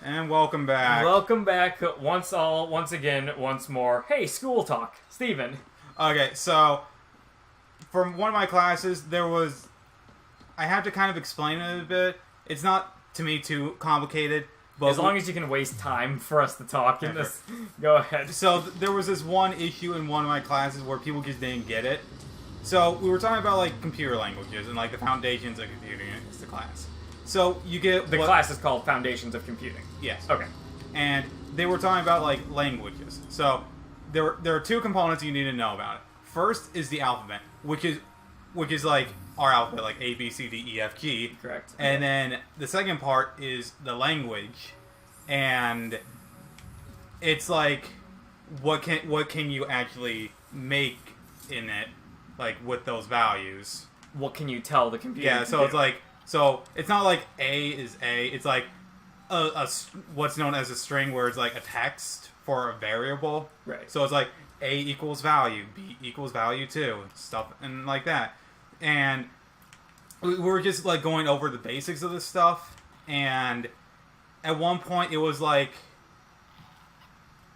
And welcome back. Welcome back once again, once more. Hey, school talk. Steven. Okay, so from one of my classes, I had to kind of explain it a bit. It's not, to me, too complicated. But as long as you can waste time for us to talk in this, go ahead. So there was this one issue in one of my classes where people just didn't get it. So we were talking about like computer languages and like the foundations of computing is the class. So you get the class is called Foundations of Computing. Yes. Okay. And they were talking about like languages. So there are two components you need to know about it. First is the alphabet, which is like our alphabet, like A, B, C, D, E, F, G. Correct. And then the second part is the language, and it's like what can you actually make in it, like with those values. What can you tell the computer? Yeah. So it's like it's not like A is A. It's like a what's known as a string, where it's like a text for a variable. Right. So it's like A equals value, B equals value 2, stuff and like that. And we were just like going over the basics of this stuff, and at one point it was like,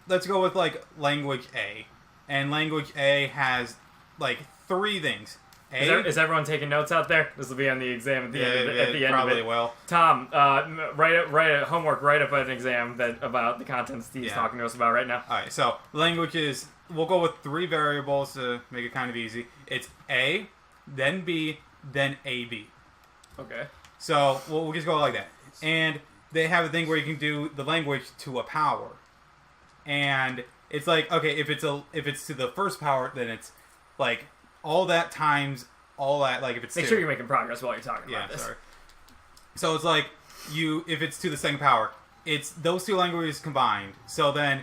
let's go with like language A. And language A has like 3 things. Is everyone taking notes out there? This will be on the exam at the end of it. Probably will. Tom, write a homework, write up an exam about the contents Steve's talking to us about right now. Alright, so language is, we'll go with 3 variables to make it kind of easy. It's A, then B, then AB. Okay. So we'll just go like that. And they have a thing where you can do the language to a power. And it's like, okay, if it's to the first power, then it's like all that times all that, like if it's Make sure you're making progress while you're talking about this. Sorry. So it's like if it's to the second power, it's those 2 languages combined. So then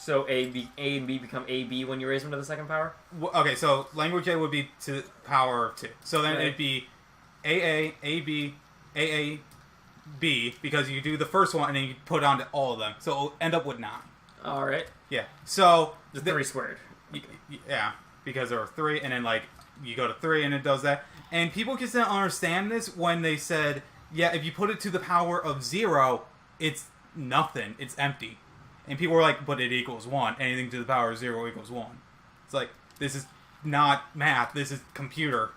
A and B become AB when you raise them to the second power? Okay, so language A would be to the power of 2. So then it'd be AA, AB, AA, B, because you do the first one and then you put onto all of them. So it'll end up with 9. Alright. Yeah. So the 3 squared. Yeah, because there are 3, and then like you go to 3 and it does that. And people just didn't understand this when they said, yeah, if you put it to the power of 0, it's nothing. It's empty. And people were like, but it equals 1. Anything to the power of 0 equals 1. It's like, this is not math. This is computer.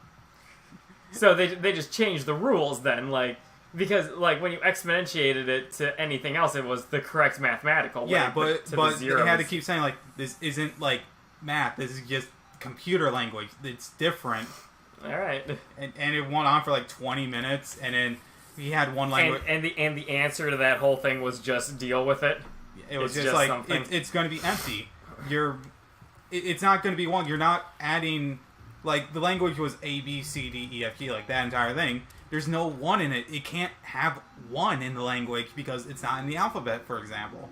So they just changed the rules then, like, because like when you exponentiated it to anything else, it was the correct mathematical way. Yeah, but the they had to keep saying like, this isn't like math. This is just computer language. It's different. All right. And it went on for like 20 minutes, and then he had one language. And the answer to that whole thing was just deal with it. It was just like it's going to be empty. It's not going to be 1. You're not adding, like the language was A B C D E F G, like that entire thing. There's no 1 in it. It can't have 1 in the language because it's not in the alphabet, for example.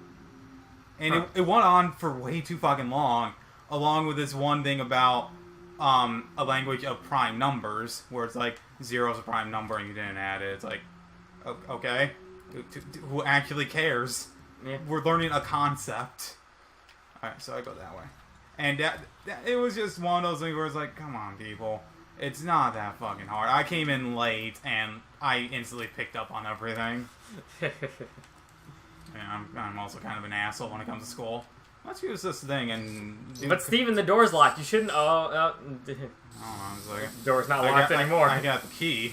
And it went on for way too fucking long, along with this one thing about a language of prime numbers, where it's like 0 is a prime number and you didn't add it. It's like, okay, who actually cares? Yeah. We're learning a concept. Alright, so I go that way. And that it was just one of those things where it's like, come on, people. It's not that fucking hard. I came in late, and I instantly picked up on everything. And I'm also kind of an asshole when it comes to school. Let's use this thing and... But Steven, the door's locked. You shouldn't... I don't know, it's like... Door's not locked anymore. I got the key.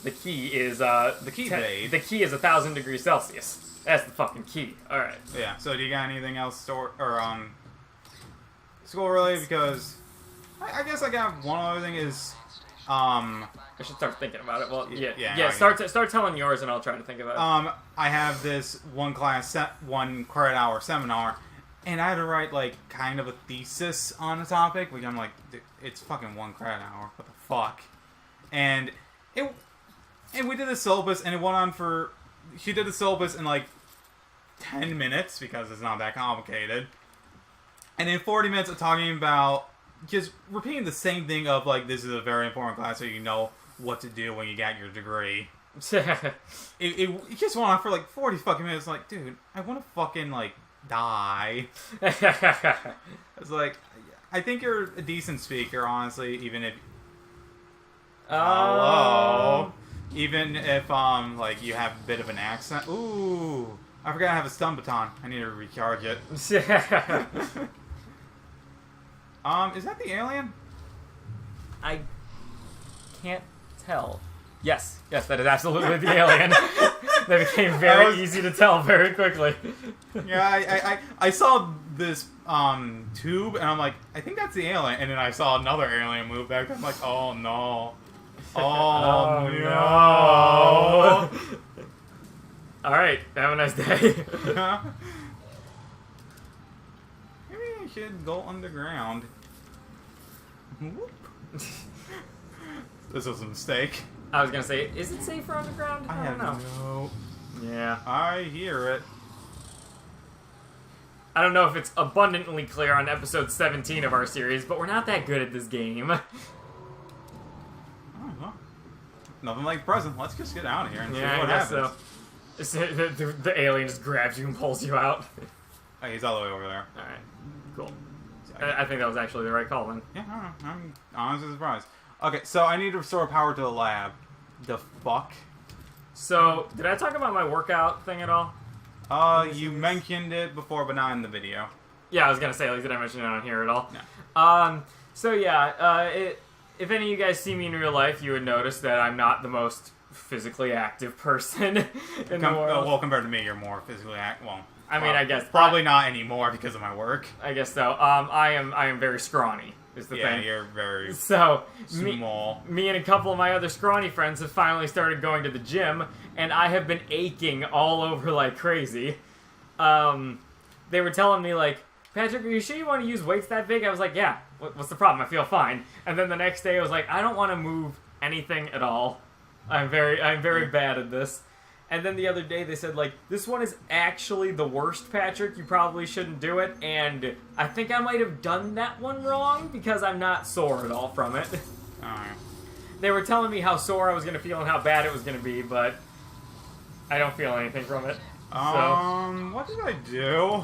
The key is, the key is 1,000 degrees Celsius. That's the fucking key. Alright. Yeah, so do you got anything else school related? Because I guess I got one other thing is, I should start thinking about it. Well, yeah. Start telling yours, and I'll try to think about it. I have this one credit hour seminar, and I had to write like kind of a thesis on a topic, which I'm like, it's fucking 1 credit hour. What the fuck? And we did the syllabus, and it went on for. She did the syllabus in like 10 minutes because it's not that complicated, and in 40 minutes of talking about. Just repeating the same thing of, like, this is a very important class so you know what to do when you get your degree. it just went on for, like, 40 fucking minutes. Like, dude, I want to fucking, like, die. It's like, I think you're a decent speaker, honestly, even if... Hello? Even if like you have a bit of an accent. Ooh, I forgot I have a stun baton. I need to recharge it. Is that the alien? I can't tell. Yes, that is absolutely the alien. That became very easy to tell very quickly. Yeah, I saw this tube, and I'm like, I think that's the alien. And then I saw another alien move back. I'm like, oh no. Oh, no. Alright, have a nice day. Maybe I should go underground. Whoop. This was a mistake. I was gonna say, is it safer underground? I don't know. No. Yeah. I hear it. I don't know if it's abundantly clear on episode 17 of our series, but we're not that good at this game. Nothing like present. Let's just get out of here and see what guess happens. So. The alien just grabs you and pulls you out. Oh, he's all the way over there. Alright, cool. I think that was actually the right call then. Yeah, I don't know. I'm honestly surprised. Okay, so I need to restore power to the lab. The fuck? So, did I talk about my workout thing at all? You mentioned it before, but not in the video. Yeah, I was gonna say, like, did I mention it on here at all? No. So yeah, if any of you guys see me in real life, you would notice that I'm not the most physically active person in the world. Well, compared to me, you're more physically active. Well, I mean, I guess probably not anymore because of my work. I guess so. I am very scrawny. Is the thing. Yeah, you're very small. Me and a couple of my other scrawny friends have finally started going to the gym, and I have been aching all over like crazy. They were telling me like, Patrick, are you sure you want to use weights that big? I was like, yeah. What's the problem? I feel fine. And then the next day I was like, I don't want to move anything at all. I'm very bad at this. And then the other day they said, like, this one is actually the worst, Patrick. You probably shouldn't do it. And I think I might have done that one wrong because I'm not sore at all from it. They were telling me how sore I was going to feel and how bad it was going to be, but I don't feel anything from it. So, what did I do?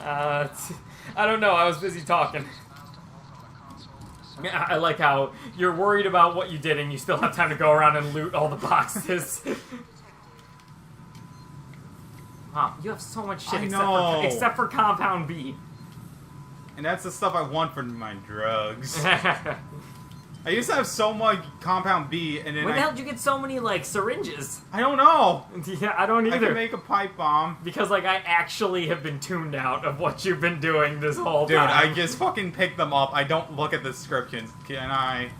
I don't know. I was busy talking. I like how you're worried about what you did and you still have time to go around and loot all the boxes. Wow, you have so much shit except for Compound B. And that's the stuff I want for my drugs. I used to have so much Compound B, and then When the hell did you get so many, like, syringes? I don't know! Yeah, I don't either. I can make a pipe bomb. Because, like, I actually have been tuned out of what you've been doing this whole time. Dude, I just fucking pick them up. I don't look at the descriptions. Can I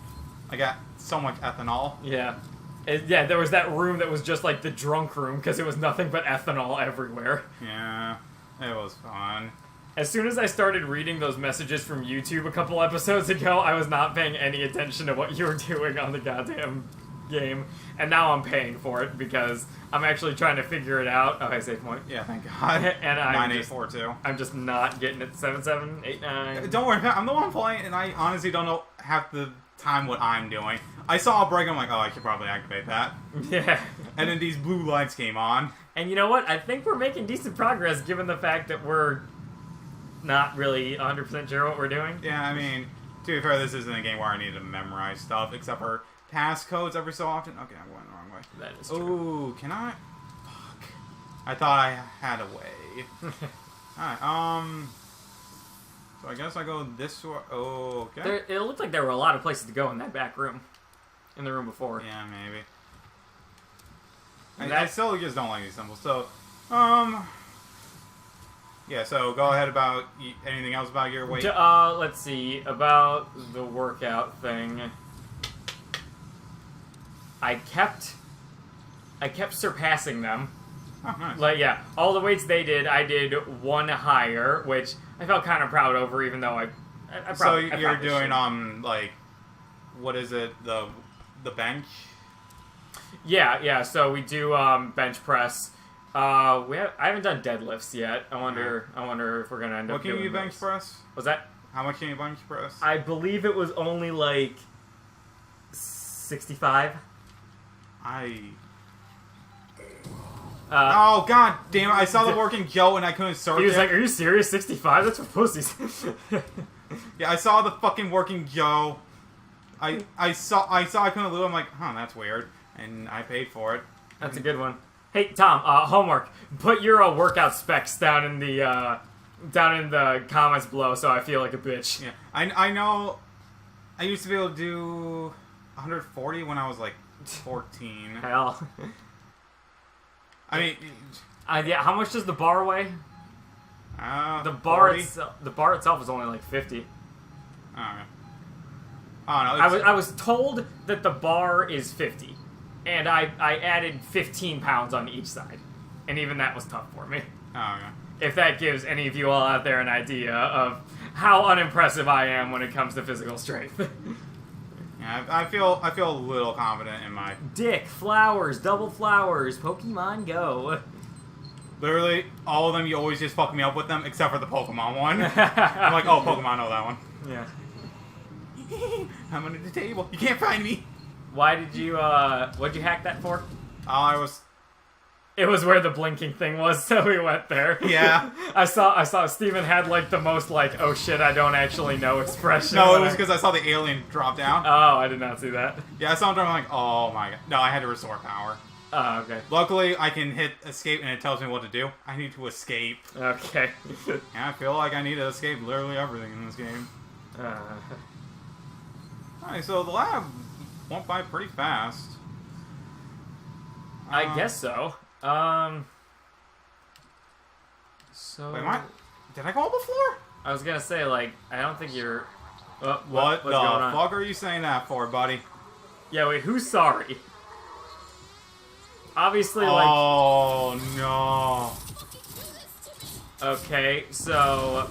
got so much ethanol. Yeah. Yeah, there was that room that was just like the drunk room because it was nothing but ethanol everywhere. Yeah, it was fun. As soon as I started reading those messages from YouTube a couple episodes ago, I was not paying any attention to what you were doing on the goddamn game. And now I'm paying for it because I'm actually trying to figure it out. Okay, save point. Yeah, thank God. And 9842. I'm just not getting it. 7789. Don't worry, I'm the one playing, and I honestly don't know half the time what I'm doing. I saw a break, I'm like, oh, I should probably activate that. Yeah. And then these blue lights came on. And you know what? I think we're making decent progress given the fact that we're not really 100% sure what we're doing. Yeah, I mean, to be fair, this isn't a game where I need to memorize stuff, except for passcodes every so often. Okay, I'm going the wrong way. That is true. Ooh, can I? Fuck. I thought I had a way. Alright, so I guess I go this way. Oh, okay. It looked like there were a lot of places to go in that back room. In the room before. Yeah, maybe. I still just don't like these symbols. So, yeah, so go ahead about anything else about your weight. Let's see. About the workout thing. I kept surpassing them. Oh, nice. Like, yeah, all the weights they did, I did one higher, which I felt kind of proud over, even though I probably, so you're doing, like, what is it, the bench? Yeah, so we do, bench press. I haven't done deadlifts yet. I wonder if we're gonna end up doing What can you bench press? Was that? How much can you bench press? I believe it was only, like, 65. Oh, god damn it. I saw the working Joe and I couldn't search it. He was like, are you serious? 65? That's for pussies. Yeah, I saw the fucking working Joe. I saw I couldn't loot. I'm like, huh, that's weird. And I paid for it. That's a good one. Hey, Tom, homework. Put your workout specs down in the comments below so I feel like a bitch. Yeah. I know I used to be able to do 140 when I was like 14. Hell. I mean... yeah, how much does the bar weigh? The bar itself is only like 50. Oh, okay. Oh, no, I was told that the bar is 50, and I added 15 pounds on each side, and even that was tough for me. Oh, okay. If that gives any of you all out there an idea of how unimpressive I am when it comes to physical strength. Yeah, I feel a little confident in my... Dick, flowers, double flowers, Pokemon Go. Literally, all of them, you always just fuck me up with them, except for the Pokemon one. I'm like, oh, Pokemon, know that one. Yeah. I'm under the table. You can't find me. Why did you, what'd you hack that for? I was... It was where the blinking thing was, so we went there. Yeah. I saw Steven had, like, the most, like, oh shit, I don't actually know expression. No, it was because I saw the alien drop down. Oh, I did not see that. Yeah, I saw him drop, I'm like, oh my god. No, I had to restore power. Oh, okay. Luckily, I can hit escape and it tells me what to do. I need to escape. Okay. Yeah, I feel like I need to escape literally everything in this game. Alright, so the lab went by pretty fast. I guess so. So... Wait, did I go before? I was gonna say, like, I don't think you're... What the fuck are you saying that for, buddy? Yeah, wait, who's sorry? Obviously, like... Oh, no. Okay, so...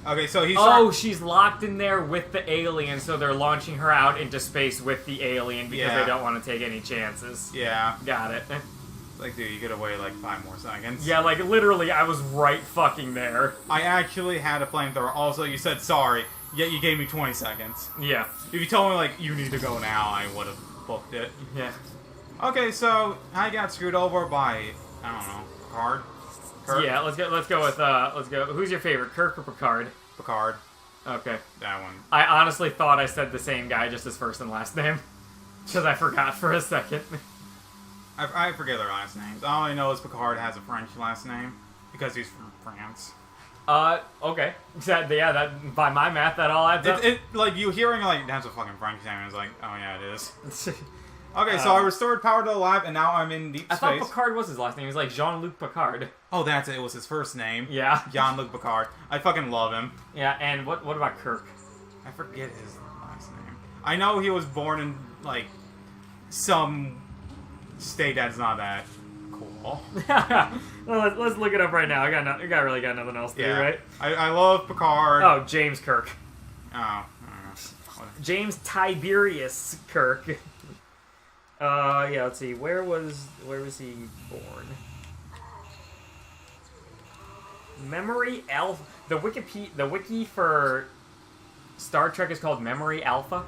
Okay, so he's... Oh, she's locked in there with the alien, so they're launching her out into space with the alien because they don't want to take any chances. Yeah. Got it. Like, dude, you could have waited like 5 more seconds. Yeah, like, literally, I was right fucking there. I actually had a flamethrower. Also, you said sorry, yet you gave me 20 seconds. Yeah. If you told me, like, you need to go now, I would have booked it. Yeah. Okay, so I got screwed over by, I don't know, Picard? Kirk? Yeah, let's go with, who's your favorite, Kirk or Picard? Picard. Okay. That one. I honestly thought I said the same guy, just his first and last name. Because I forgot for a second. I forget their last names. All I know is Picard has a French last name, because he's from France. Okay. Yeah, that, by my math, that all adds up. Like, you hearing, like, that's a fucking French name, and it's like, oh yeah, it is. Okay, so I restored power to the lab, and now I'm in deep space. I thought Picard was his last name. He was like Jean-Luc Picard. Oh, that's it. It was his first name. Yeah. Jean-Luc Picard. I fucking love him. Yeah, and what about Kirk? I forget his last name. I know he was born in, like, some state that's not that cool. Well, let's look it up right now. I really got nothing else to do, right? I love Picard. Oh, James Kirk. Oh, I don't know. James Tiberius Kirk. Yeah, let's see. Where was he born? Memory Alpha. The wiki for Star Trek is called Memory Alpha.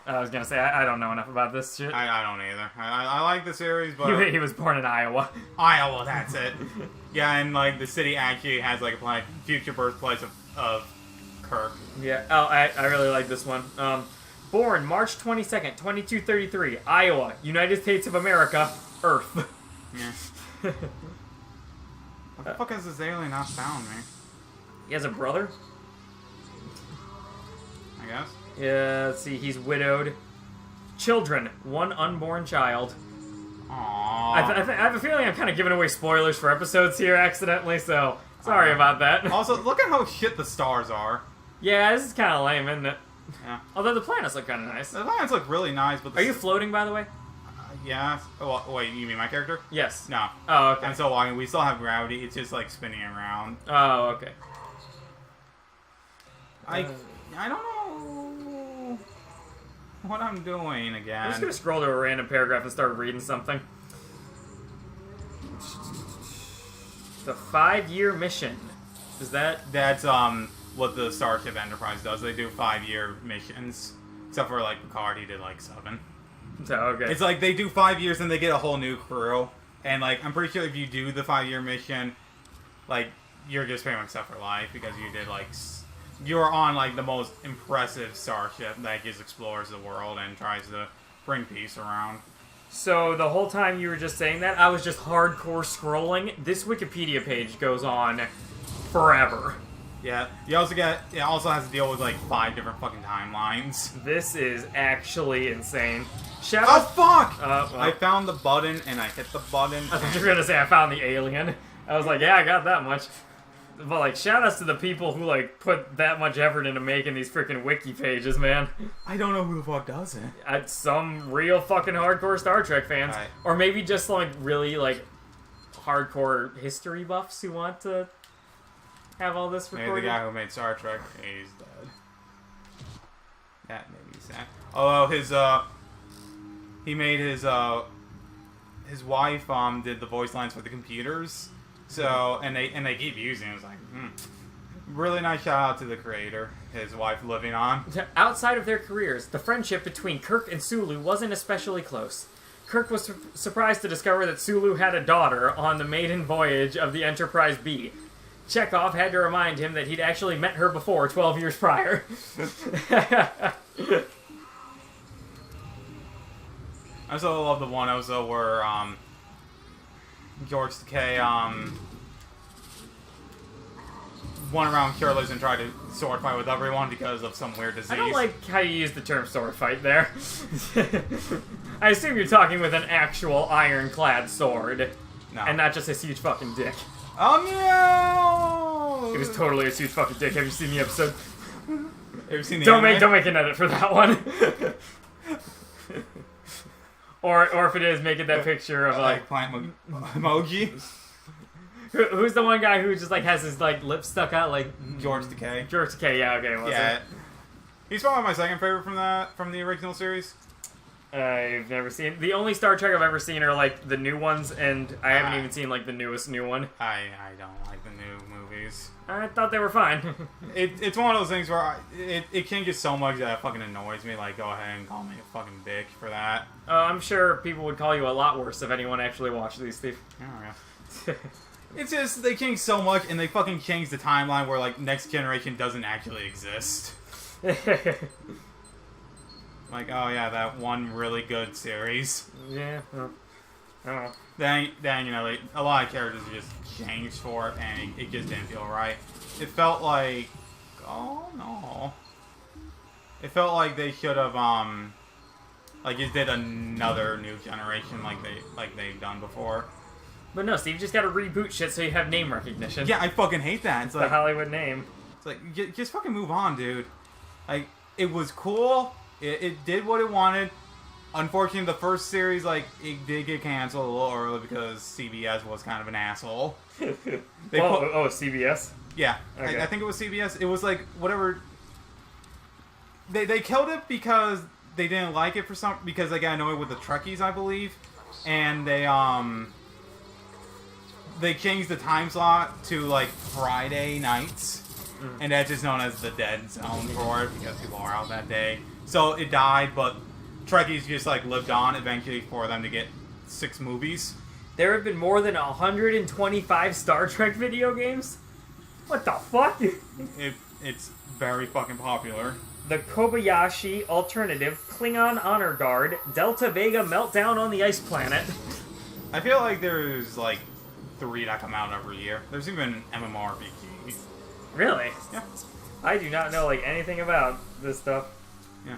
I was gonna say I don't know enough about this shit. I don't either. I like the series, but he was born in Iowa. Iowa, that's it. Yeah, and like the city actually has like a future birthplace of Kirk. Yeah. Oh, I really like this one. Born March 22nd, 2233, Iowa, United States of America, Earth. Yeah. What the fuck has this alien not found me? He has a brother? I guess. Yeah, let's see, he's widowed. Children, 1 unborn child. Aww. I have a feeling I'm kind of giving away spoilers for episodes here accidentally, so sorry about that. Also, look at how shit the stars are. Yeah, this is kind of lame, isn't it? Yeah. Although the planets look kind of nice. The planets look really nice, but... Are you floating, by the way? Yeah. Well, wait, you mean my character? Yes. No. Oh, okay. I'm still walking. We still have gravity. It's just, like, spinning around. Oh, okay. I don't know what I'm doing again. I'm just going to scroll to a random paragraph and start reading something. The 5-year mission. Is that... That's, what the Starship Enterprise does. They do 5-year missions. Except for, like, Picard, he did, like, 7. So, okay. It's like they do 5 years and they get a whole new crew. And, like, I'm pretty sure if you do the 5-year mission, like, you're just pretty much set for life because you did, like, you're on, like, the most impressive starship that just explores the world and tries to bring peace around. So the whole time you were just saying that, I was just hardcore scrolling. This Wikipedia page goes on forever. Yeah, you also get. It also has to deal with like 5 different fucking timelines. This is actually insane. Shout Oh out. fuck! Well, I found the button and I hit the button. I thought you were gonna say I found the alien. I was like, yeah, I got that much. But like, shout outs to the people who like put that much effort into making these freaking wiki pages, man. I don't know who the fuck does it. Some real fucking hardcore Star Trek fans, Right. or maybe just like really like hardcore history buffs who want to have all this Maybe recorded. the guy who made Star Trek, he's dead. That made me sad. Although he made his wife did the voice lines for the computers. So and they keep using it. It's like, really nice shout out to the creator. His wife living on. Outside of their careers, the friendship between Kirk and Sulu wasn't especially close. Kirk was surprised to discover that Sulu had a daughter on the maiden voyage of the Enterprise B. Chekhov had to remind him that he'd actually met her before 12 years prior. I also love the one also where George Takei went around Cureless and tried to sword fight with everyone because of some weird disease. I don't like how you use the term sword fight there. I assume you're talking with an actual ironclad sword. No. And not just his huge fucking dick. Oh no! It was totally a huge fucking dick. Have you seen the episode? Have you seen the Don't anime? make an edit for that one. or if it is, make it that picture of like plant emoji. who's the one guy who just like has his like lips stuck out like George Takei. George Takei? Yeah, okay, well, Yeah. He's probably my second favorite from the original series. I've never seen the only Star Trek I've ever seen are like the new ones, and I haven't even seen like the newest new one. I don't like the new movies. I thought they were fine. It's one of those things where it can get so much that it fucking annoys me. Like, go ahead and call me a fucking bitch for that. I'm sure people would call you a lot worse if anyone actually watched these, Steve. Oh, yeah. It's just they change so much, and they fucking change the timeline where like Next Generation doesn't actually exist. Like, oh yeah, that one really good series. Yeah. Well, I don't know. Then you know, like, a lot of characters just changed for it, and it just didn't feel right. It felt like, oh no, it felt like they should have like just did another new generation like they've done before. But no, Steve, you just gotta reboot shit so you have name recognition. Yeah, I fucking hate that. It's The like Hollywood name. it's like just fucking move on, dude. Like, it was cool. It did what it wanted. Unfortunately, the first series, like, it did get canceled a little early because CBS was kind of an asshole. CBS? Yeah, Okay. I think it was CBS. It was like, whatever. They killed it because they didn't like it because they got annoyed with the Trekkies, I believe. And they changed the time slot to, like, Friday nights. And that's just known as the dead zone for it because people are out that day. So it died, but Trekkies just like lived on eventually for them to get 6 movies. There have been more than 125 Star Trek video games? What the fuck? It's very fucking popular. The Kobayashi Alternative, Klingon Honor Guard, Delta Vega Meltdown on the Ice Planet. I feel like there's like 3 that come out every year. There's even MMORPGs. Really? Yeah. I do not know like anything about this stuff. Yeah.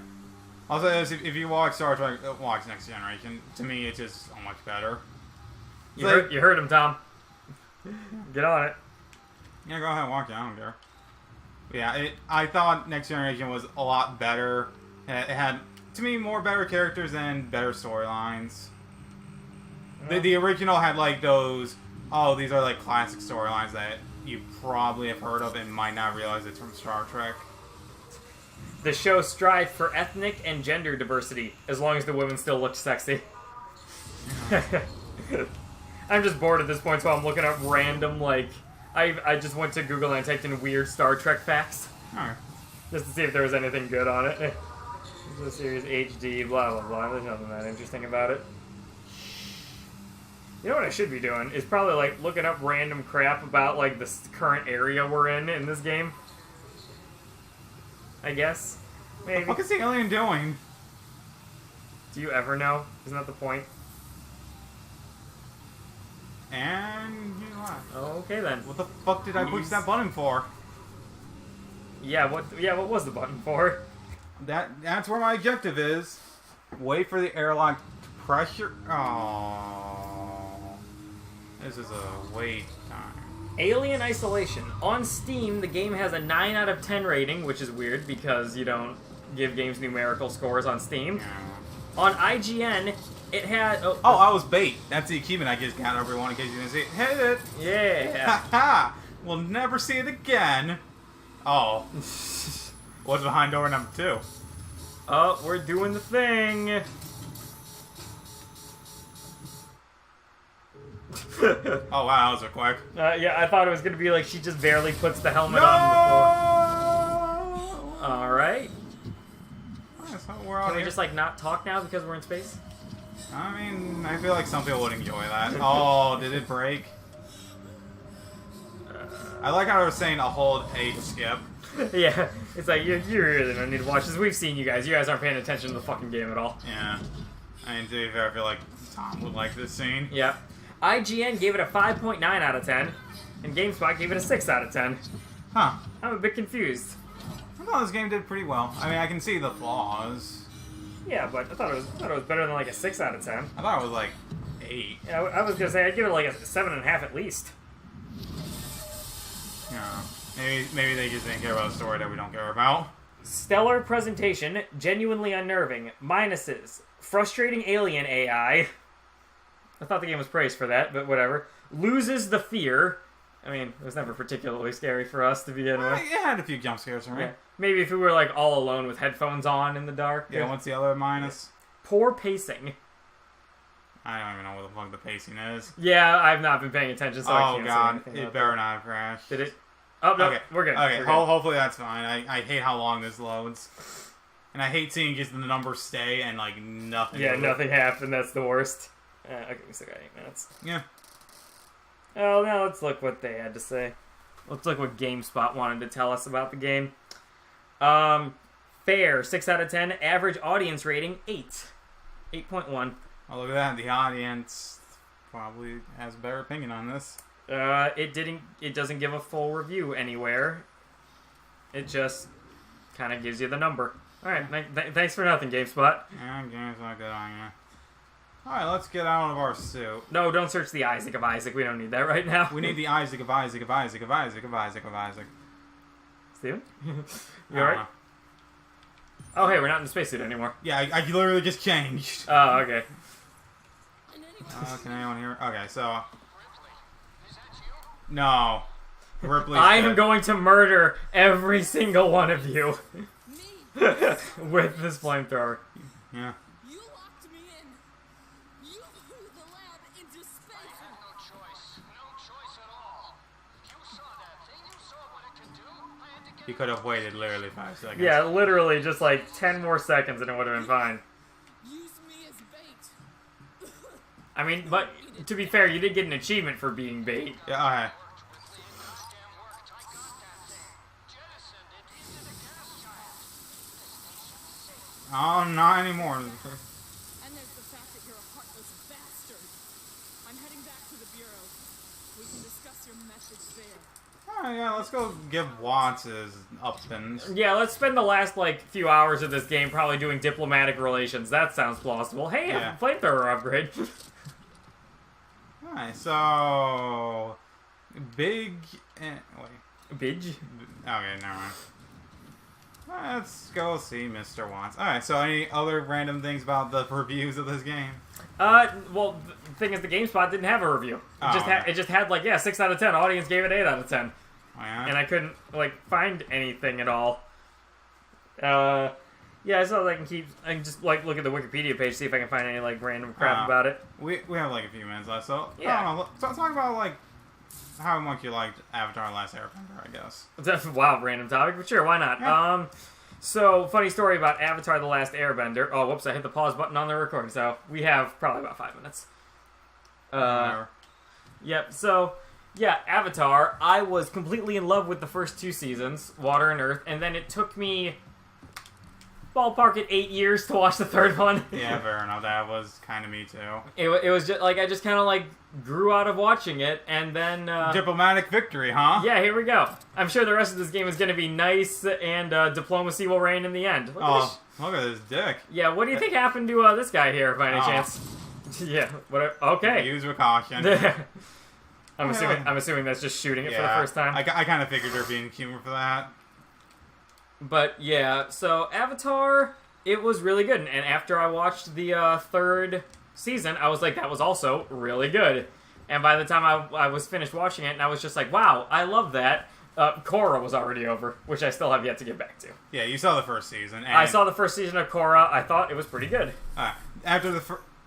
Also, if you watch Star Trek, watch Next Generation. To me, it's just so much better. You heard him, Tom. Get on it. Yeah, go ahead and watch it. I don't care. Yeah, I thought Next Generation was a lot better. It had, to me, more better characters and better storylines. The original had like those, oh, these are like classic storylines that you probably have heard of and might not realize it's from Star Trek. The show strived for ethnic and gender diversity, as long as the women still looked sexy. I'm just bored at this point, so I'm looking up random, like... I just went to Google and I typed in weird Star Trek facts. Alright. Just to see if there was anything good on it. The series HD, blah blah blah. There's nothing that interesting about it. You know what I should be doing is probably like looking up random crap about like the current area we're in this game. I guess. Maybe. What is the alien doing? Do you ever know? Isn't that the point? Okay then. What the fuck did I push that button for? Yeah, what was the button for? That's where my objective is. Wait for the airlock pressure. Oh. This is a wait time. Alien Isolation. On Steam, the game has a 9 out of 10 rating, which is weird because you don't give games numerical scores on Steam. Yeah. On IGN, it had... Oh, I was bait. That's the achievement I just got, everyone, in case you didn't see it. Hit it! Yeah. Ha ha! We'll never see it again. Oh. What's behind door number 2? Oh, we're doing the thing. Oh wow, that was a quick. Yeah, I thought it was gonna be like she just barely puts the helmet No! on before. Alright. So we're all Can we here. just like not talk now because we're in space? I mean, I feel like some people would enjoy that. Oh, did it break? I like how I was saying a hold A to skip. Yeah, it's like, you really don't need to watch this. We've seen you guys. You guys aren't paying attention to the fucking game at all. Yeah. I mean, to be fair, I feel like Tom would like this scene. Yep. IGN gave it a 5.9 out of 10, and GameSpot gave it a 6 out of 10. Huh. I'm a bit confused. I thought this game did pretty well. I mean, I can see the flaws. Yeah, but I thought it was better than like a 6 out of 10. I thought it was like 8. Yeah, I was gonna say I'd give it like a 7.5 at least. Yeah. Maybe they just didn't care about a story that we don't care about. Stellar presentation, genuinely unnerving. Minuses, frustrating alien AI. I thought the game was praised for that, but whatever. Loses the fear. I mean, it was never particularly scary for us to begin with. It had a few jump scares for me. Yeah. Maybe if we were like all alone with headphones on in the dark. Yeah, what's the other minus? Poor pacing. I don't even know what the fuck the pacing is. Yeah, I've not been paying attention, so I Oh can't say god, anything it about better that. not have crashed. Did it? Oh, no, Okay, we're good. Okay, We're good. hopefully that's fine. I hate how long this loads. And I hate seeing just the numbers stay and like nothing. Yeah, nothing happened. That's the worst. Okay, we still got 8 minutes. Yeah. Oh, now let's look what they had to say. Let's look what GameSpot wanted to tell us about the game. Fair, 6 out of 10. Average audience rating, 8. 8.1. Oh, look at that. The audience probably has a better opinion on this. It doesn't give a full review anywhere. It just kind of gives you the number. Alright, thanks for nothing, GameSpot. Yeah, game's not good on you. Alright, let's get out of our suit. No, don't search the Isaac of Isaac. We don't need that right now. We need the Isaac of Isaac of Isaac of Isaac of Isaac of Isaac. Steven? You alright? Oh, hey, we're not in the spacesuit anymore. Yeah, I literally just changed. Oh, okay. Can anyone hear? Okay, so... No. Ripley's I am dead. going to murder every single one of you. With this flamethrower. Yeah. You locked me in. You blew the lab into space. I had no choice. No choice at all. You saw that thing. You saw what it could do. I had to get You could have waited literally 5 seconds. Yeah, literally just like 10 more seconds and it would have been fine. Use me as bait. I mean, but to be fair, you did get an achievement for being bait. Yeah, okay. goddamn worked. I got that thing. Jettisoned it into the gas giant. The station's safe. Oh, not anymore. And there's the fact that you're a heartless bastard. I'm heading back to the bureau. We can discuss your message there. Oh, yeah, let's go give Watts his uppins. Yeah, let's spend the last like few hours of this game probably doing diplomatic relations. That sounds plausible. Hey, Yeah. a flamethrower upgrade. Alright, so... Big... wait. Bidge? Okay, never mind. Let's go see Mr. Watts. Alright, so any other random things about the reviews of this game? Well, the thing is, the GameSpot didn't have a review. It just had like, yeah, 6 out of 10. Audience gave it 8 out of 10. Oh, yeah? And I couldn't like find anything at all. Yeah, so I can just like look at the Wikipedia page, see if I can find any like random crap about it. We have like a few minutes left, so... Yeah. I don't know, so talk about like how much you liked Avatar: The Last Airbender, I guess. Wow, random topic, but sure, why not? Yeah. So funny story about Avatar: The Last Airbender. Oh, whoops, I hit the pause button on the recording, so we have probably about 5 minutes. Whatever. Yep, so, yeah, Avatar, I was completely in love with the first 2 seasons, Water and Earth, and then it took me... ballpark at 8 years to watch the third one. Yeah, fair enough. That was kind of me too. It was just like I just kind of like grew out of watching it, and then Diplomatic victory, huh? yeah, here we go. I'm sure the rest of this game is going to be nice, and diplomacy will reign in the end. Look at this. Look at this dick. Yeah, what do you think happened to this guy here, by any chance? Yeah, whatever. Okay. Use with caution. I'm assuming that's just shooting it for the first time. I kind of figured there'd be humor for that. But yeah, so Avatar, it was really good. And after I watched the third season, I was like, that was also really good. And by the time I was finished watching it, and I was just like, wow, I love that. Korra was already over, which I still have yet to get back to. Yeah, you saw the first season. And I saw the first season of Korra. I thought it was pretty good. After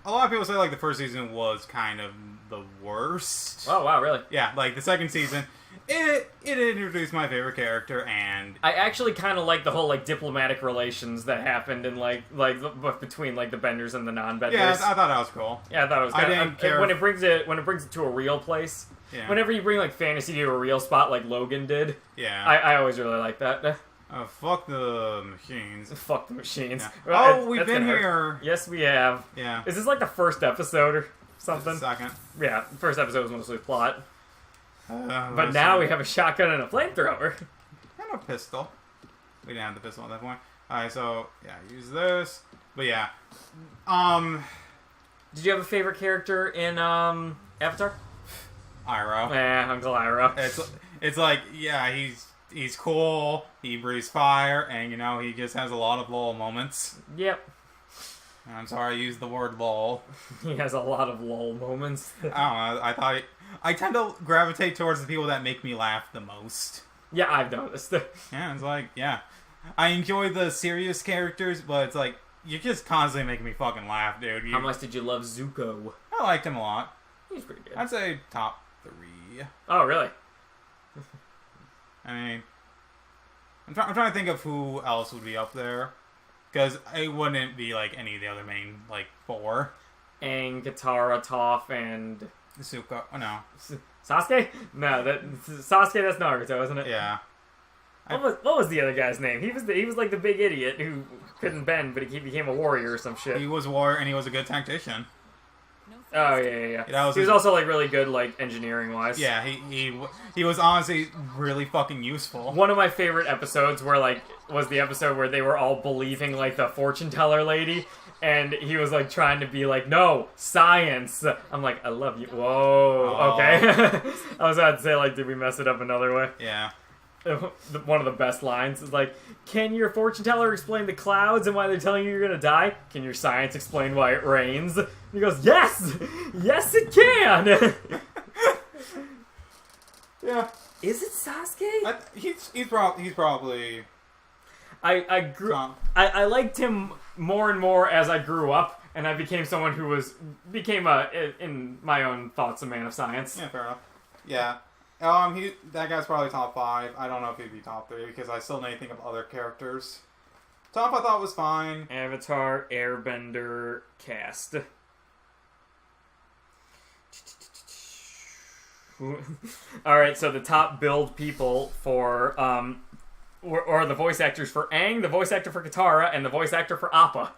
a lot of people say like the first season was kind of the worst. Oh wow, really? Yeah, like the second season, it introduced my favorite character, and I actually kind of like the whole like diplomatic relations that happened in like between like the benders and the non-benders. yeah, I thought that was cool. Yeah, I thought it was. I didn't care when it brings it to a real place. Yeah. Whenever you bring like fantasy to a real spot, like Logan did. Yeah. I always really like that. Fuck the machines. Fuck the machines. Yeah. Well, We've that's been gonna here. hurt. Yes, we have. Yeah. Is this like the first episode or something? Second. Yeah, the first episode was mostly plot. But But now we have a shotgun and a flamethrower. and a pistol. We didn't have the pistol at that point. Alright, so yeah, use this. But yeah. Did you have a favorite character in Avatar? Iroh. Yeah, Uncle Iroh. It's like, yeah, he's cool, he breathes fire, and he just has a lot of lol moments. Yep. And I'm sorry I used the word lol. He has a lot of lol moments. I don't know, I tend to gravitate towards the people that make me laugh the most. Yeah, I've noticed. Yeah, it's like, yeah. I enjoy the serious characters, but it's like, you're just constantly making me fucking laugh, dude. How much did you love Zuko? I liked him a lot. He's pretty good. I'd say top 3. Oh, really? I mean, I'm trying to think of who else would be up there. Because it wouldn't be, like, any of the other main, like, 4. Aang, Katara, Toph, and... Zuko. Oh, no. Sasuke? No, Sasuke, that's Naruto, isn't it? Yeah. What was the other guy's name? He was like the big idiot who couldn't bend, but he became a warrior or some shit. He was a warrior, and he was a good tactician. Oh yeah. He was also like really good, like engineering wise. Yeah, he was honestly really fucking useful. One of my favorite episodes was the episode where they were all believing like the fortune teller lady, and he was like trying to be like, no, science. I'm like, I love you. Whoa, okay. I was about to say like, did we mess it up another way? Yeah. One of the best lines is like, can your fortune teller explain the clouds and why they're telling you you're gonna die? Can your science explain why it rains? And he goes, yes! Yes, it can! Yeah. Is it Sasuke? He's probably... I liked him more and more as I grew up, and I became someone who became in my own thoughts, a man of science. Yeah, fair enough. Yeah. That guy's probably top 5. I don't know if he'd be top 3 because I still need to think of other characters. Top I thought was fine. Avatar Airbender cast. Alright, so the top billed people for or the voice actors for Aang, the voice actor for Katara, and the voice actor for Appa.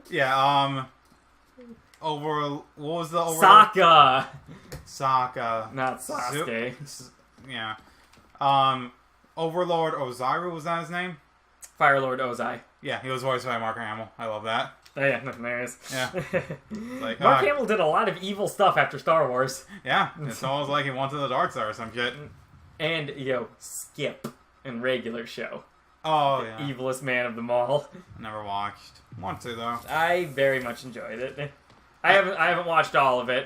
Yeah, what was the Sokka! Sokka. Not Sasuke. Yeah. Overlord Oziru, was that his name? Firelord Ozai. Yeah, he was voiced by Mark Hamill. I love that. Oh yeah, there is. Yeah. Like, Mark Hamill did a lot of evil stuff after Star Wars. Yeah, it's almost like he went to the dark side or some shit. And, Skip in regular show. Oh, the yeah. evilest man of them all. Never watched. Want to, though. I very much enjoyed it. I haven't watched all of it.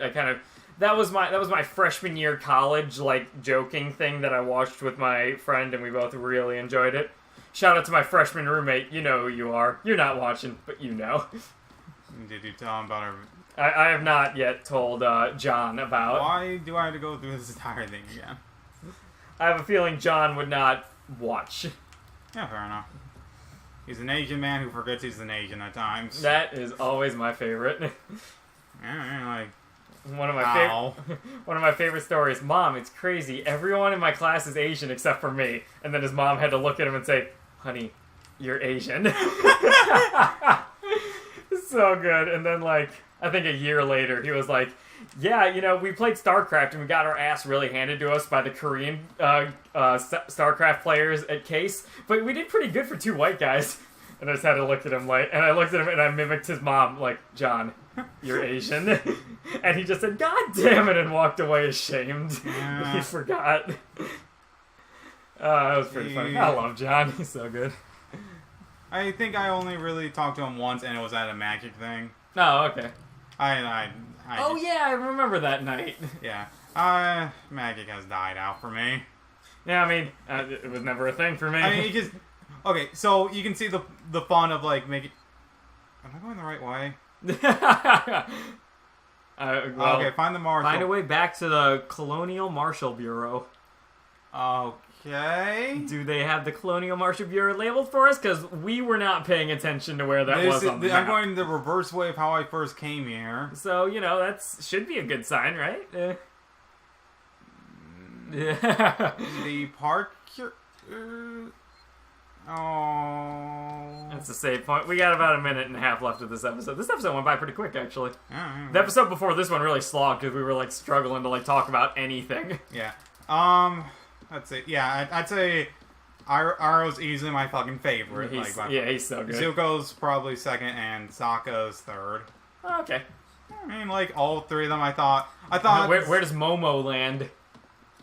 That was my freshman year college like joking thing that I watched with my friend, and we both really enjoyed it. Shout out to my freshman roommate. You know who you are. You're not watching, but you know. Did you tell him about her? I have not yet told John about. Why do I have to go through this entire thing again? I have a feeling John would not watch. Yeah, fair enough. He's an Asian man who forgets he's an Asian at times. That is always my favorite. Yeah, like... One of my favorite stories. Mom, it's crazy. Everyone in my class is Asian except for me. And then his mom had to look at him and say, honey, you're Asian. So good. And then, like, I think a year later, he was like, yeah, you know, we played StarCraft and we got our ass really handed to us by the Korean StarCraft players at Case, but we did pretty good for 2 white guys. And I just had to look at him like, and I looked at him and I mimicked his mom, like, John, you're Asian. And he just said, God damn it, and walked away ashamed. Yeah. He forgot. That was pretty funny. I love John. He's so good. I think I only really talked to him once, and it was at a magic thing. Oh, okay. Oh Yeah, I remember that night. Yeah. Magic has died out for me. Yeah, I mean, it was never a thing for me. I mean, because okay, so you can see the fun of like making. Am I going the right way? Well, okay, find the marshal. Find a way back to the Colonial Marshal Bureau. Okay. Do they have the Colonial Marshal Bureau labeled for us? Because we were not paying attention to where that was on the map. I'm going the reverse way of how I first came here. So, you know, that should be a good sign, right? Yeah. The park. Oh. That's a save point. We got about a minute and a half left of this episode. This episode went by pretty quick, actually. Yeah. The episode before this one really slogged because we were, like, struggling to, like, talk about anything. Yeah. Let's see. Yeah, I'd say Aro's easily my fucking favorite. He's so good. Zuko's probably second, and Sokka's third. Oh, okay. I mean, like, all 3 of them, I thought... Where does Momo land?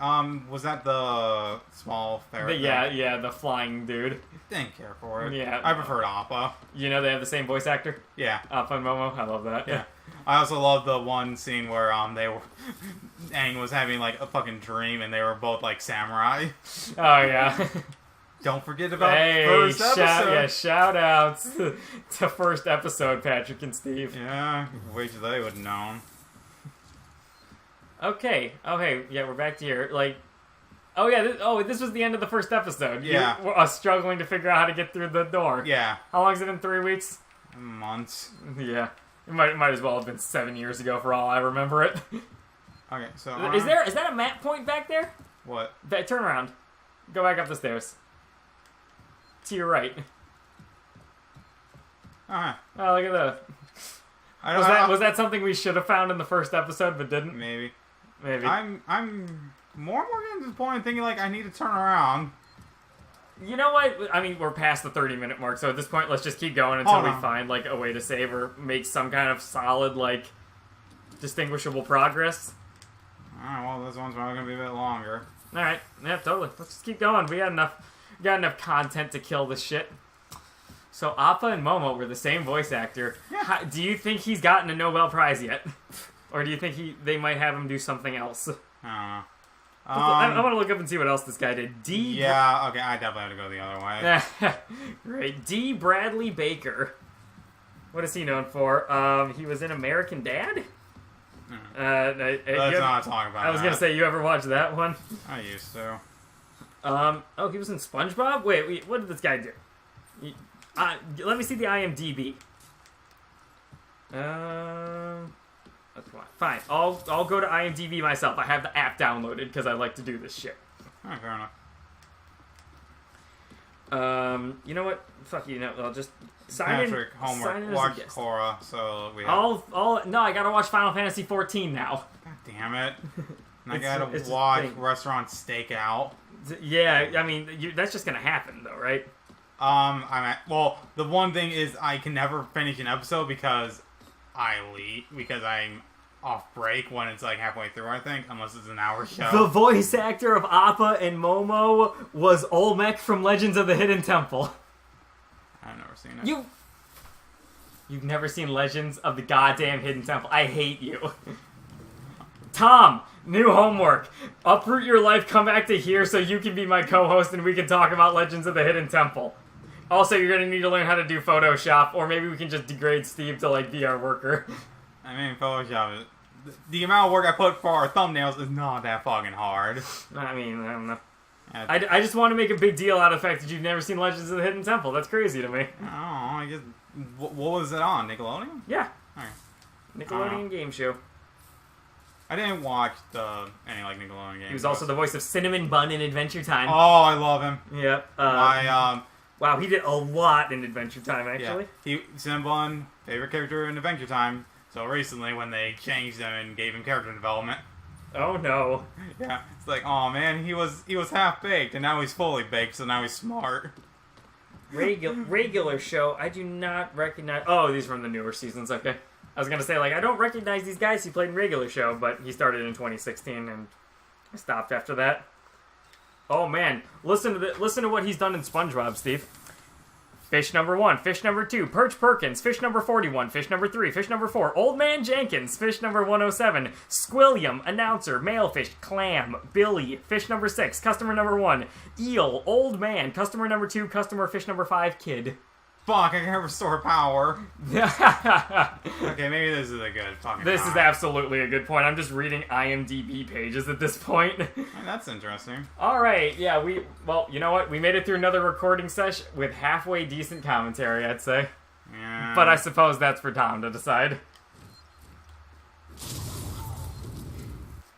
Was that the small ferret? The flying dude. Didn't care for it. Yeah. I preferred Appa. You know they have the same voice actor? Yeah. Appa and Momo. I love that. Yeah. I also love the one scene where Aang was having like a fucking dream and they were both like samurai. Oh yeah. Don't forget about first episode. Shout outs to first episode, Patrick and Steve. Yeah, wish they would have known. Okay, yeah, we're back to here. Like, oh yeah, this was the end of the first episode. Yeah. You were struggling to figure out how to get through the door. Yeah. How long has it been? 3 weeks? Months. Yeah. It might as well have been 7 years ago for all I remember it. Okay, so... Is that a map point back there? What? Turn around. Go back up the stairs. To your right. Uh-huh. Oh, look at that. Was that something we should have found in the first episode but didn't? Maybe. I'm more and more getting to the point of thinking like I need to turn around. You know what? I mean, we're past the 30-minute mark, so at this point, let's just keep going until we find, like, a way to save or make some kind of solid, like, distinguishable progress. Alright, well, this one's probably going to be a bit longer. Alright, yeah, totally. Let's just keep going. We got enough content to kill this shit. So, Appa and Momo were the same voice actor. Yeah. Do you think he's gotten a Nobel Prize yet? Or do you think they might have him do something else? I don't know. I want to look up and see what else this guy did. Yeah, okay, I definitely have to go the other way. Great. D. Bradley Baker. What is he known for? He was in American Dad? Let's not talk about that. I was going to say, you ever watched that one? I used to. He was in SpongeBob? Wait, what did this guy do? Let me see the IMDb. Come on, fine. I'll go to IMDb myself. I have the app downloaded because I like to do this shit. Alright, fair enough. You know what? Fuck you. No, I'll just sign Patrick, in. homework. Sign in Watch as a guest. Korra, so we have... No, I gotta watch Final Fantasy 14 now. God damn it. And I It's gotta just watch thing. Restaurant Stakeout. Yeah, I mean, that's just gonna happen though, right? Well, the one thing is I can never finish an episode because I'm off break when it's like halfway through, I think, unless it's an hour show. The voice actor of Appa and Momo was Olmec from Legends of the Hidden Temple. I've never seen it. You've never seen Legends of the goddamn Hidden Temple. I hate you. Tom, new homework. Uproot your life, come back to here so you can be my co-host and we can talk about Legends of the Hidden Temple. Also, you're going to need to learn how to do Photoshop, or maybe we can just degrade Steve to, like, be our worker. I mean, Photoshop, the amount of work I put for our thumbnails is not that fucking hard. I mean, I don't know. I just want to make a big deal out of the fact that you've never seen Legends of the Hidden Temple. That's crazy to me. I guess... What was it on? Nickelodeon? Yeah. Alright. Nickelodeon game show. I didn't watch any, like, Nickelodeon games. He was also the voice of Cinnamon Bun in Adventure Time. Oh, I love him. Yep. Wow, he did a lot in Adventure Time, actually. Yeah. Cinnabon, favorite character in Adventure Time. So recently, when they changed him and gave him character development. Oh no. Yeah, it's like, oh man, he was half baked, and now he's fully baked, so now he's smart. Regular show, I do not recognize... Oh, these are from the newer seasons, okay. I was gonna say, like, I don't recognize these guys who played in regular show, but he started in 2016, and I stopped after that. Oh man, listen to what he's done in SpongeBob, Steve. Fish number 1, fish number 2, Perch Perkins, fish number 41, fish number 3, fish number 4, Old Man Jenkins, fish number 107, Squilliam, announcer, male fish, Clam, Billy, fish number 6, customer number 1, Eel, Old Man, customer number 2, customer fish number 5, Kid. Fuck, I can't restore power. Okay, maybe this is a good fucking This time. is absolutely a good point. I'm just reading IMDb pages at this point. That's interesting. Alright, yeah, well, you know what? We made it through another recording session with halfway decent commentary, I'd say. Yeah. But I suppose that's for Tom to decide.